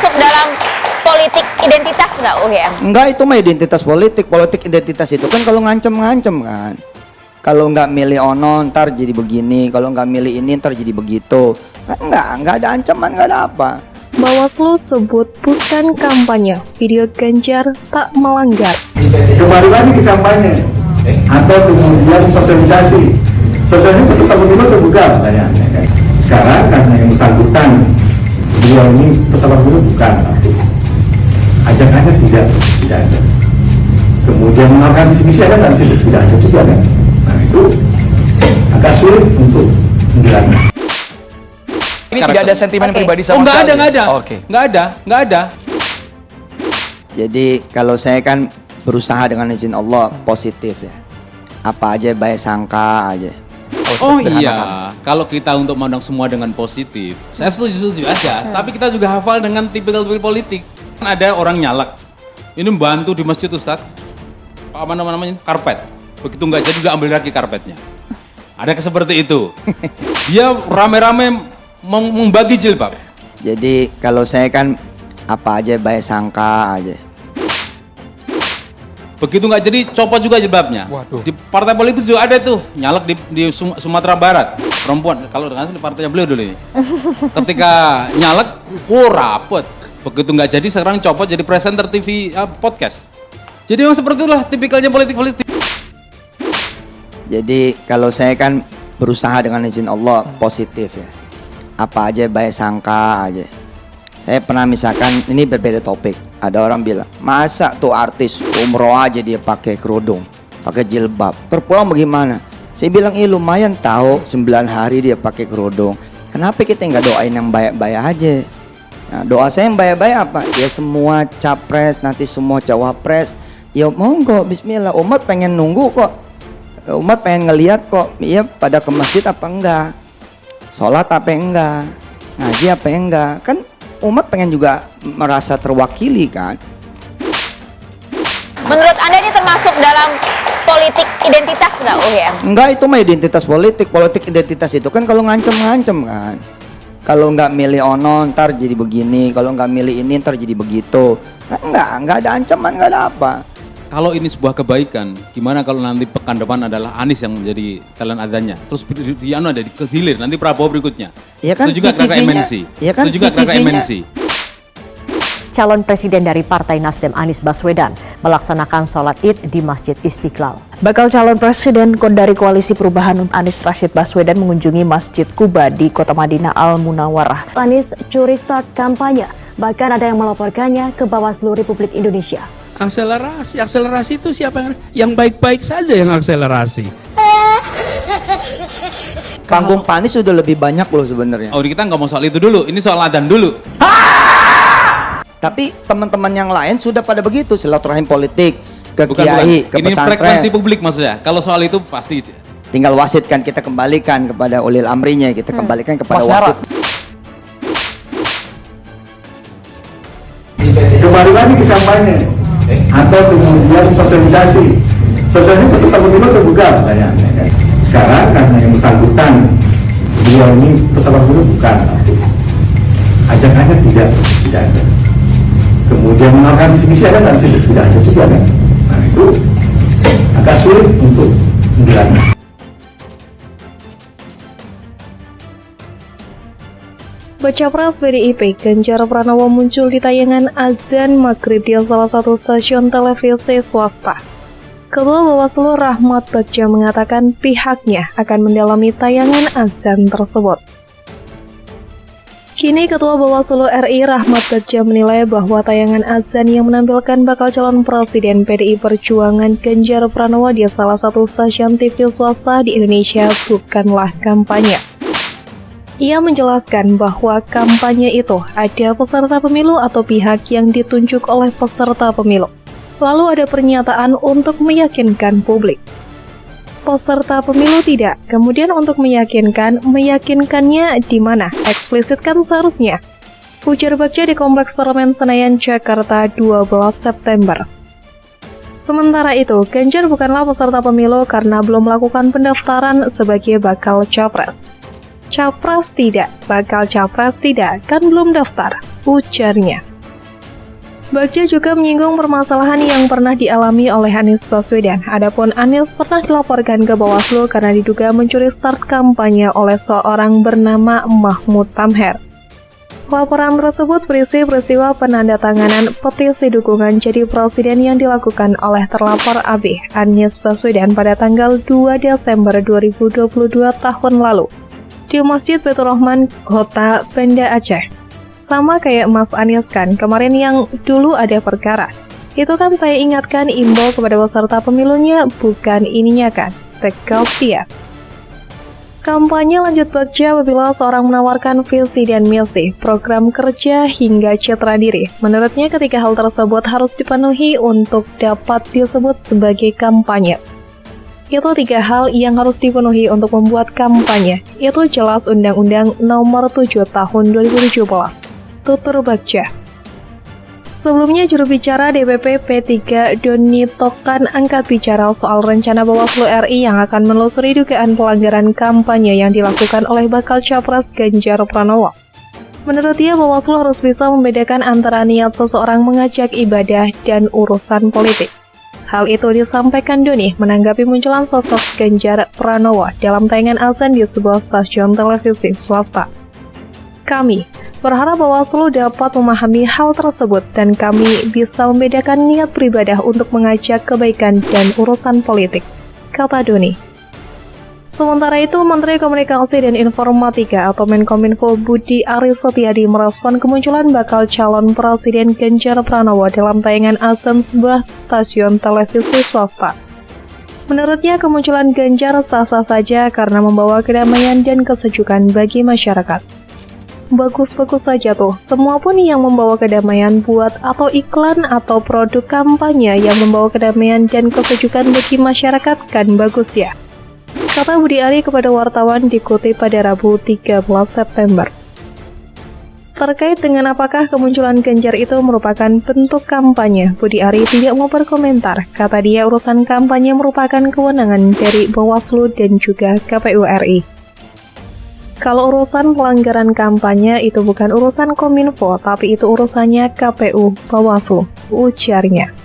termasuk dalam politik identitas nggak UGM? Enggak, itu mah identitas politik. Politik identitas itu kan kalau ngancem-ngancem kan. Kalau nggak milih ono ntar jadi begini, kalau nggak milih ini ntar jadi begitu. Kan nggak ada ancaman, nggak ada apa. Bawaslu sebut bukan kampanye, video Ganjar tak melanggar. Kembali lagi ke kampanye atau kemudian sosialisasi. Sosialisasi peserta pemilu terbuka saya. Sekarang karena yang bersangkutan dia ini peserta pemilu bukan, ajakannya tidak ada. Kemudian melakukan misi ada nggak sih? Tidak ada juga kan. Nah itu agak sulit untuk menjelaskan. Ini tidak ada sentimen pribadi sama sekali. Nggak ada. Oke. Nggak ada. Jadi kalau saya kan berusaha dengan izin Allah positif ya. Apa aja baik sangka aja. Oh iya, kalau kita untuk memandang semua dengan positif, saya setuju aja. Tapi kita juga hafal dengan tipikal politik. Ada orang nyalek, ini membantu di masjid Ustadz, apa namanya, karpet. Begitu nggak jadi udah ambil lagi karpetnya. Ada seperti itu. Dia rame-rame membagi jilbab. Jadi kalau saya kan apa aja baik sangka aja. Begitu nggak jadi copot juga jilbabnya. Waduh. Di partai politik juga ada tuh nyalek di Sumatera Barat perempuan. Kalau dengan di partainya beliau dulu ini. Ketika nyalek, rapet. Begitu nggak jadi sekarang copot jadi presenter TV podcast. Jadi memang seperti itulah tipikalnya politik. Jadi kalau saya kan berusaha dengan izin Allah positif ya. Apa aja baik sangka aja. Saya pernah misalkan ini berbeda topik. Ada orang bilang, masa tuh artis umroh aja dia pakai kerudung, pakai jilbab. Terpulang bagaimana? Saya bilang, lumayan tahu 9 hari dia pakai kerudung. Kenapa kita nggak doain yang baik-baik aja? Nah, doa saya yang baik-baik apa? Ya semua capres, nanti semua cawapres. Ya monggo, bismillah. Umat pengen nunggu kok. Umat pengen ngelihat kok. Iya pada ke masjid apa enggak? Sholat apa enggak? Ngaji apa enggak? Kan umat pengen juga merasa terwakili kan. Menurut Anda ini termasuk dalam politik identitas nggak UGM? Enggak, itu mah identitas politik. Politik identitas itu kan kalau ngancem-ngancem kan. Kalau nggak milih ono ntar jadi begini, kalau nggak milih ini ntar jadi begitu. Kan nggak ada ancaman, nggak ada apa. Kalau ini sebuah kebaikan, gimana kalau nanti pekan depan adalah Anies yang menjadi talent adanya, terus di ada di hilir nanti Prabowo berikutnya. Ya kan, setuju nggak kira-kira MNC? Ya kan, setuju nggak kira-kira MNC? Calon Presiden dari Partai Nasdem Anies Baswedan melaksanakan sholat Id di Masjid Istiqlal. Bakal calon presiden dari Koalisi Perubahan Anies Rashid Baswedan mengunjungi Masjid Kuba di Kota Madinah Al-Munawwarah. Anies curi start kampanye, bahkan ada yang melaporkannya ke Bawaslu Republik Indonesia. Akselerasi itu siapa yang baik-baik saja yang akselerasi. Panggung Panis sudah lebih banyak loh sebenarnya. Oh, kita nggak mau soal itu dulu, ini soal adzan dulu. Tapi teman-teman yang lain sudah pada begitu, silaturahim politik, ke Bukan. kiai, ke Ini pesantren. frekuensi publik maksudnya. Kalau soal itu pasti. Tinggal wasit kan kita kembalikan kepada ulil amrinya, kita kembalikan kepada wasit. Kembali lagi ke kampanye atau kemudian sosialisasi. Sosialisasi peserta pemilu terbuka saya. Sekarang karena yang bersangkutan dia ini peserta pemilu bukan, ajakannya tidak ada. Kemudian melakukan misi ada nggak sih? Tidak ada juga kan. Nah itu agak sulit untuk menjelaskan. Baca Pres PDIP Ganjar Pranowo muncul di tayangan azan maghrib di salah satu stasiun televisi swasta. Ketua Bawaslu Rahmat Bagja mengatakan pihaknya akan mendalami tayangan azan tersebut. Kini Ketua Bawaslu RI Rahmat Bagja menilai bahwa tayangan azan yang menampilkan bakal calon presiden PDI Perjuangan Ganjar Pranowo di salah satu stasiun TV swasta di Indonesia bukanlah kampanye. Ia menjelaskan bahwa kampanye itu ada peserta pemilu atau pihak yang ditunjuk oleh peserta pemilu. Lalu ada pernyataan untuk meyakinkan publik. Peserta pemilu tidak, kemudian untuk meyakinkannya di mana? Eksplisitkan seharusnya. Ujar Bagja di Kompleks Parlemen Senayan, Jakarta 12 September. Sementara itu, Ganjar bukanlah peserta pemilu karena belum melakukan pendaftaran sebagai bakal capres. Capres tidak, bakal capres tidak, kan belum daftar, ujarnya. Bagja juga menyinggung permasalahan yang pernah dialami oleh Anies Baswedan. Adapun Anies pernah dilaporkan ke Bawaslu karena diduga mencuri start kampanye oleh seorang bernama Mahmud Tamher. Laporan tersebut berisi peristiwa penandatanganan petisi dukungan jadi presiden yang dilakukan oleh terlapor AB Anies Baswedan pada tanggal 2 Desember 2022 tahun lalu di Masjid Baitur Rahman, Kota Banda Aceh. Sama kayak Mas Anies kan, kemarin yang dulu ada perkara. Itu kan saya ingatkan imbau kepada peserta pemilunya, bukan ininya kan, tegas dia. Kampanye lanjut Bagja apabila seorang menawarkan visi dan misi, program kerja hingga citra diri. Menurutnya ketika hal tersebut harus dipenuhi untuk dapat disebut sebagai kampanye. Itu 3 hal yang harus dipenuhi untuk membuat kampanye. Itu jelas Undang-Undang Nomor 7 Tahun 2017. Tutur Bagja. Sebelumnya juru bicara DPP P3 Doni Tokan angkat bicara soal rencana Bawaslu RI yang akan menelusuri dugaan pelanggaran kampanye yang dilakukan oleh bakal capres Ganjar Pranowo. Menurut dia, Bawaslu harus bisa membedakan antara niat seseorang mengajak ibadah dan urusan politik. Hal itu disampaikan Doni menanggapi munculan sosok Ganjar Pranowo dalam tayangan azan di sebuah stasiun televisi swasta. Kami berharap Bawaslu dapat memahami hal tersebut dan kami bisa membedakan niat beribadah untuk mengajak kebaikan dan urusan politik, kata Doni. Sementara itu, Menteri Komunikasi dan Informatika atau Menkominfo Budi Aris Setiadi merespon kemunculan bakal calon presiden Ganjar Pranowo dalam tayangan azan sebuah stasiun televisi swasta. Menurutnya, kemunculan Ganjar sah-sah saja karena membawa kedamaian dan kesejukan bagi masyarakat. Bagus-bagus saja tuh, semua pun yang membawa kedamaian buat atau iklan atau produk kampanye yang membawa kedamaian dan kesejukan bagi masyarakat kan bagus ya. Kata Budi Ari kepada wartawan dikutip pada Rabu 13 September. Terkait dengan apakah kemunculan Ganjar itu merupakan bentuk kampanye, Budi Ari tidak mau berkomentar. Kata dia urusan kampanye merupakan kewenangan dari Bawaslu dan juga KPU RI. Kalau urusan pelanggaran kampanye itu bukan urusan Kominfo, tapi itu urusannya KPU Bawaslu, ujarnya.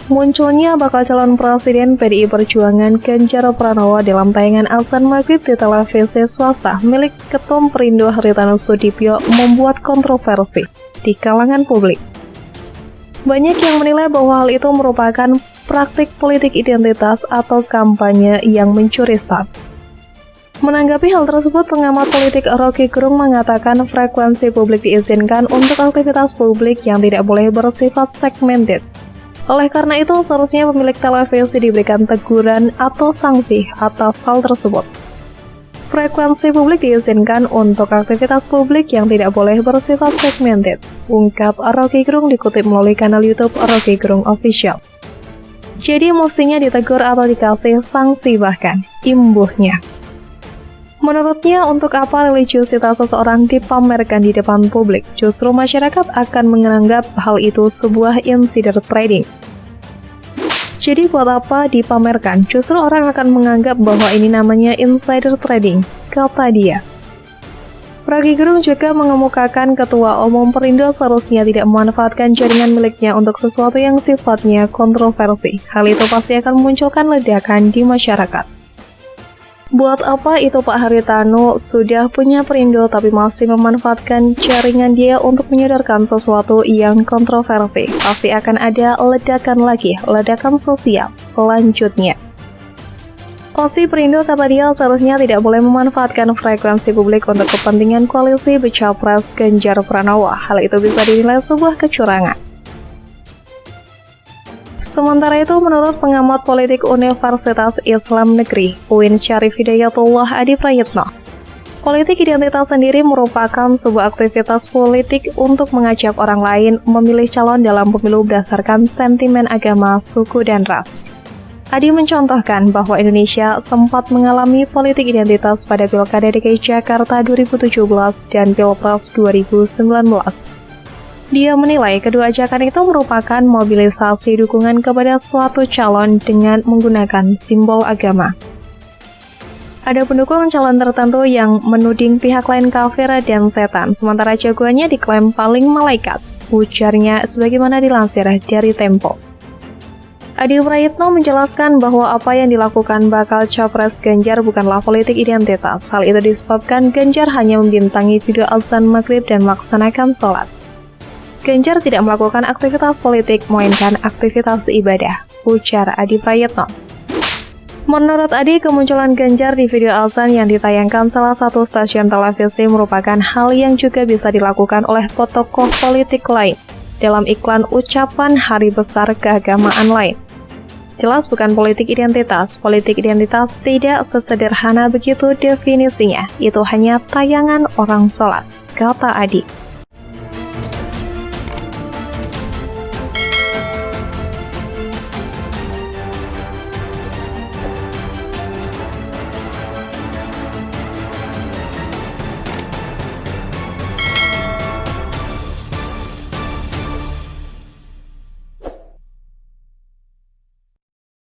Munculnya bakal calon presiden PDI Perjuangan Ganjar Pranowo dalam tayangan azan maghrib di televisi swasta milik Ketum Perindo Haritanu Sudibyo membuat kontroversi di kalangan publik. Banyak yang menilai bahwa hal itu merupakan praktik politik identitas atau kampanye yang mencuri start. Menanggapi hal tersebut, pengamat politik Rocky Gerung mengatakan frekuensi publik diizinkan untuk aktivitas publik yang tidak boleh bersifat segmented. Oleh karena itu, seharusnya pemilik televisi diberikan teguran atau sanksi atas hal tersebut. Frekuensi publik diizinkan untuk aktivitas publik yang tidak boleh bersifat segmented, ungkap Rocky Gerung dikutip melalui kanal YouTube Rocky Gerung Official. Jadi mestinya ditegur atau dikasih sanksi bahkan, imbuhnya. Menurutnya, untuk apa religiusitas seseorang dipamerkan di depan publik? Justru masyarakat akan menganggap hal itu sebuah insider trading. Jadi buat apa dipamerkan? Justru orang akan menganggap bahwa ini namanya insider trading, kata dia. Rocky Gerung juga mengemukakan Ketua Umum Perindo seharusnya tidak memanfaatkan jaringan miliknya untuk sesuatu yang sifatnya kontroversi. Hal itu pasti akan memunculkan ledakan di masyarakat. Buat apa itu Pak Haritanu sudah punya Perindo tapi masih memanfaatkan jaringan dia untuk menyadarkan sesuatu yang kontroversi? Pasti akan ada ledakan lagi, ledakan sosial. Lanjutnya, Osi Perindo kata dia seharusnya tidak boleh memanfaatkan frekuensi publik untuk kepentingan koalisi Capres Ganjar Pranowo. Hal itu bisa dinilai sebuah kecurangan. Sementara itu, menurut pengamat politik Universitas Islam Negeri, UIN Syarif Hidayatullah Adi Prayitno, politik identitas sendiri merupakan sebuah aktivitas politik untuk mengajak orang lain memilih calon dalam pemilu berdasarkan sentimen agama, suku, dan ras. Adi mencontohkan bahwa Indonesia sempat mengalami politik identitas pada Pilkada DKI Jakarta 2017 dan Pilpres 2019. Dia menilai kedua ajakan itu merupakan mobilisasi dukungan kepada suatu calon dengan menggunakan simbol agama. Ada pendukung calon tertentu yang menuding pihak lain kafir dan setan, sementara jagoannya diklaim paling malaikat. ujarnya sebagaimana dilansir dari Tempo. Adi Prayitno menjelaskan bahwa apa yang dilakukan bakal capres Ganjar bukanlah politik identitas. Hal itu disebabkan Ganjar hanya membintangi video azan maghrib dan melaksanakan sholat. Ganjar tidak melakukan aktivitas politik, melainkan aktivitas ibadah, ujar Adi Prayitno. Menurut Adi, kemunculan Ganjar di video azan yang ditayangkan salah satu stasiun televisi merupakan hal yang juga bisa dilakukan oleh tokoh politik lain dalam iklan ucapan hari besar keagamaan lain. Jelas bukan politik identitas tidak sesederhana begitu definisinya, itu hanya tayangan orang sholat, kata Adi.